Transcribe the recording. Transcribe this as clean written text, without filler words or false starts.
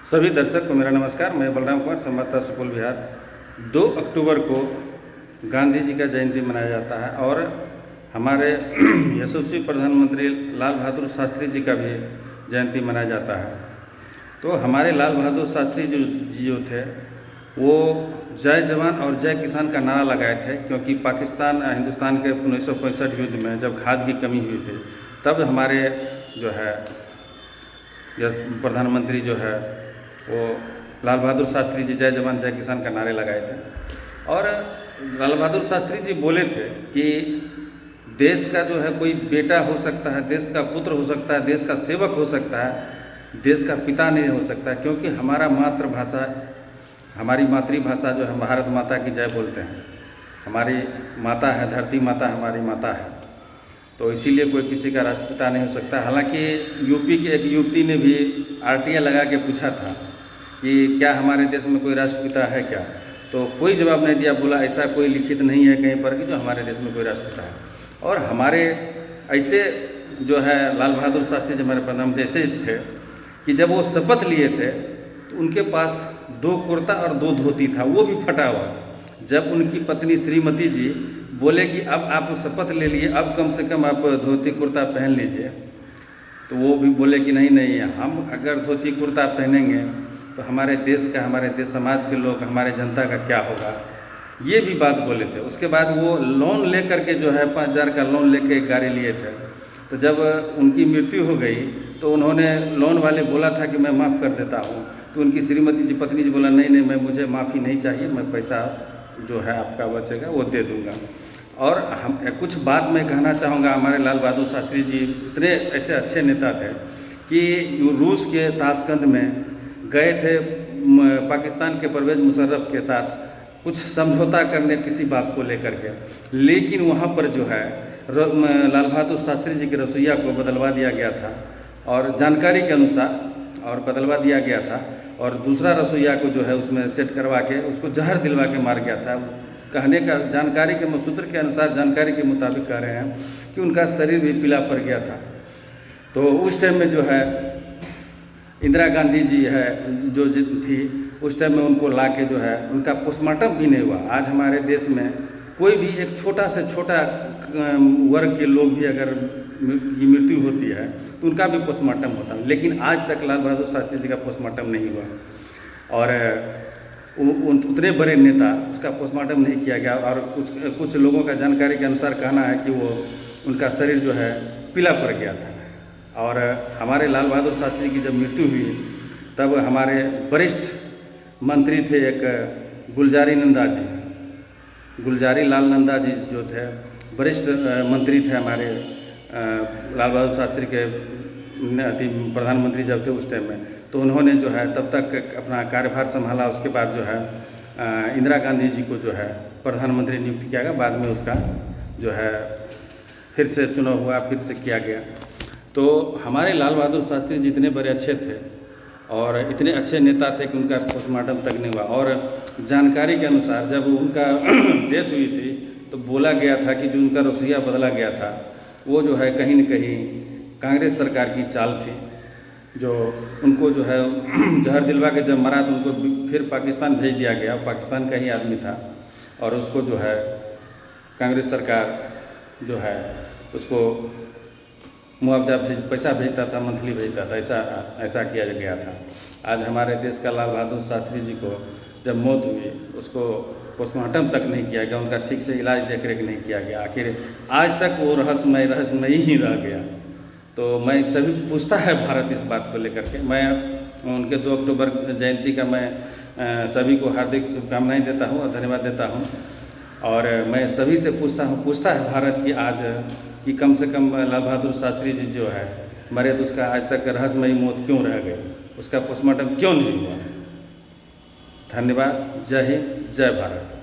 सभी दर्शक को मेरा नमस्कार। मैं बलराम कुमार, संवाददाता सुपौल बिहार। 2 अक्टूबर को गांधी जी का जयंती मनाया जाता है और हमारे यशस्वी प्रधानमंत्री लाल बहादुर शास्त्री जी का भी जयंती मनाया जाता है। तो हमारे लाल बहादुर शास्त्री जो थे वो जय जवान और जय किसान का नारा लगाए थे, क्योंकि पाकिस्तान हिंदुस्तान के 1965 युद्ध में जब खाद की कमी हुई थी तब हमारे जो है प्रधानमंत्री जो है वो लाल बहादुर शास्त्री जी जय जवान जय किसान का नारे लगाए थे। और लाल बहादुर शास्त्री जी बोले थे कि देश का जो है कोई बेटा हो सकता है, देश का पुत्र हो सकता है, देश का सेवक हो सकता है, देश का पिता नहीं हो सकता, क्योंकि हमारा मातृभाषा, हमारी मातृभाषा जो है भारत माता की जय बोलते हैं। हमारी माता है, धरती माता हमारी माता है, तो इसीलिए कोई किसी का राष्ट्रपिता नहीं हो सकता। हालांकि यूपी की एक युवती ने भी आरटीआई लगा के पूछा था कि क्या हमारे देश में कोई राष्ट्रपिता है क्या, तो कोई जवाब नहीं दिया। बोला ऐसा कोई लिखित नहीं है कहीं पर कि जो हमारे देश में कोई राष्ट्रपिता है। और हमारे ऐसे जो है लाल बहादुर शास्त्री जी हमारे प्रधानमंत्री ऐसे थे कि जब वो शपथ लिए थे तो उनके पास 2 कुर्ता और 2 धोती था, वो भी फटा हुआ। जब उनकी पत्नी श्रीमती जी बोले कि अब आप शपथ ले लिए, अब कम से कम आप धोती कुर्ता पहन लीजिए, तो वो भी बोले कि नहीं, हम अगर धोती कुर्ता पहनेंगे तो हमारे देश का, हमारे देश समाज के लोग, हमारे जनता का क्या होगा, ये भी बात बोले थे। उसके बाद वो लोन लेकर के जो है 5,000 का लोन लेके गाड़ी लिए थे। तो जब उनकी मृत्यु हो गई तो उन्होंने, लोन वाले बोला था कि मैं माफ़ कर देता हूँ, तो उनकी श्रीमती जी, पत्नी जी बोला नहीं, मुझे माफ़ी नहीं चाहिए, मैं पैसा जो है आपका बचेगा वो दे दूँगा। और हम कुछ बात मैं कहना चाहूँगा, हमारे लाल बहादुर शास्त्री जी इतने ऐसे अच्छे नेता थे कि रूस के ताशकंद में गए थे पाकिस्तान के परवेज़ मुशर्रफ के साथ कुछ समझौता करने किसी बात को लेकर के, लेकिन वहाँ पर जो है लाल बहादुर शास्त्री जी के रसोइया को बदलवा दिया गया था, और जानकारी के अनुसार और बदलवा दिया गया था, और दूसरा रसोइया को जो है उसमें सेट करवा के उसको जहर दिलवा के मार गया था। कहने का, जानकारी के सूत्र के अनुसार, जानकारी के मुताबिक कह रहे हैं कि उनका शरीर भी पीला पड़ गया था। तो उस टाइम में जो है इंदिरा गांधी जी है जो थी, उस टाइम में उनको ला के जो है उनका पोस्टमार्टम भी नहीं हुआ। आज हमारे देश में कोई भी एक छोटा से छोटा वर्ग के लोग भी अगर की मृत्यु होती है तो उनका भी पोस्टमार्टम होता है, लेकिन आज तक लाल बहादुर शास्त्री जी का पोस्टमार्टम नहीं हुआ। और उतने बड़े नेता, उसका पोस्टमार्टम नहीं किया गया। और कुछ लोगों का जानकारी के अनुसार कहना है कि वो उनका शरीर जो है पीला पड़ गया था। और हमारे लाल बहादुर शास्त्री की जब मृत्यु हुई तब हमारे वरिष्ठ मंत्री थे एक गुलजारी लाल नंदा जी जो थे, वरिष्ठ मंत्री थे हमारे लाल बहादुर शास्त्री के प्रधानमंत्री जब थे उस टाइम में। तो उन्होंने जो है तब तक अपना कार्यभार संभाला। उसके बाद जो है इंदिरा गांधी जी को जो है प्रधानमंत्री नियुक्त किया गया। बाद में उसका जो है फिर से चुनाव हुआ, फिर से किया गया। तो हमारे लाल बहादुर शास्त्री जी इतने बड़े अच्छे थे और इतने अच्छे नेता थे कि उनका पोस्टमार्टम तक नहीं हुआ। और जानकारी के अनुसार जब उनका डेथ हुई थी तो बोला गया था कि जो उनका रसोइया बदला गया था वो जो है कहीं न कहीं कांग्रेस सरकार की चाल थी, जो उनको जो है जहर दिलवा के जब मरा तो उनको फिर पाकिस्तान भेज दिया गया। पाकिस्तान का ही आदमी था और उसको जो है कांग्रेस सरकार जो है उसको मुआवजा पैसा भेजता था, मंथली भेजता था, ऐसा किया गया था। आज हमारे देश का लाल बहादुर शास्त्री जी को जब मौत हुई उसको पोस्टमार्टम तक नहीं किया गया, उनका ठीक से इलाज देख रेख नहीं किया गया। आखिर आज तक वो रहस्यमय ही रह गया। तो मैं सभी पूछता है भारत इस बात को लेकर के। मैं उनके 2 अक्टूबर जयंती का मैं सभी को हार्दिक शुभकामनाएं देता हूँ और धन्यवाद देता हूँ। और मैं सभी से पूछता है भारत की आज कि कम से कम लाल बहादुर शास्त्री जी जो है मरे तो उसका आज तक रहस्यमयी मौत क्यों रह गई, उसका पोस्टमार्टम क्यों नहीं हुआ। धन्यवाद। जय हिंद, जय भारत।